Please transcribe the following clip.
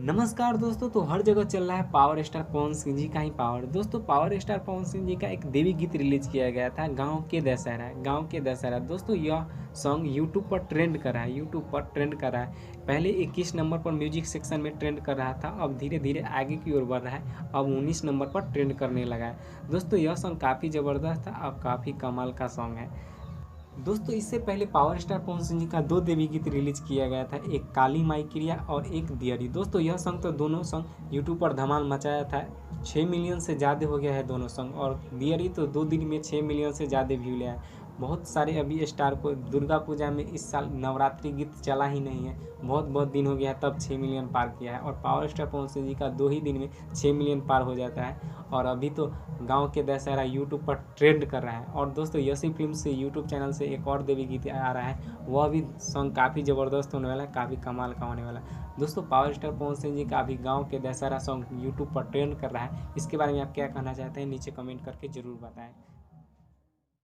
नमस्कार दोस्तों। तो हर जगह चल रहा है पावर स्टार पवन सिंह जी का ही पावर। दोस्तों पावर स्टार पवन सिंह जी का एक देवी गीत रिलीज किया गया था, गांव के दशहरा। दोस्तों यह सॉन्ग यूट्यूब पर ट्रेंड कर रहा है, पहले 21 नंबर पर म्यूजिक सेक्शन में ट्रेंड कर रहा था, अब धीरे धीरे आगे की ओर बढ़ रहा है, अब 19 नंबर पर ट्रेंड करने लगा है। दोस्तों यह सॉन्ग काफ़ी ज़बरदस्त था और काफ़ी कमाल का सॉन्ग है। दोस्तों इससे पहले पावर स्टार पवन सिंह जी का दो देवी गीत रिलीज किया गया था, एक काली माई क्रिया और एक दियरी। दोस्तों यह सॉन्ग तो दोनों सॉन्ग यूट्यूब पर धमाल मचाया था, 6 मिलियन से ज़्यादा हो गया है दोनों सॉन्ग। और दियरी तो 2 दिन में 6 मिलियन से ज़्यादा व्यू लिया है। बहुत सारे अभी स्टार को दुर्गा पूजा में इस साल नवरात्रि गीत चला ही नहीं है, बहुत दिन हो गया है तब 6 मिलियन पार किया है। और पावर स्टार पवन सिंह जी का 2 ही दिन में 6 मिलियन पार हो जाता है। और अभी तो गांव के दशहरा यूट्यूब पर ट्रेंड कर रहा है। और दोस्तों यसी फिल्म से यूट्यूब चैनल से एक और देवी गीत आ रहा है, वह भी सॉन्ग काफ़ी ज़बरदस्त होने वाला है, काफ़ी कमाल का होने वाला है। दोस्तों पावर स्टार पवन सिंह जी का अभी गांव के दशहरा सॉन्ग यूट्यूब पर ट्रेंड कर रहा है, इसके बारे में आप क्या कहना चाहते हैं नीचे कमेंट करके ज़रूर बताएं।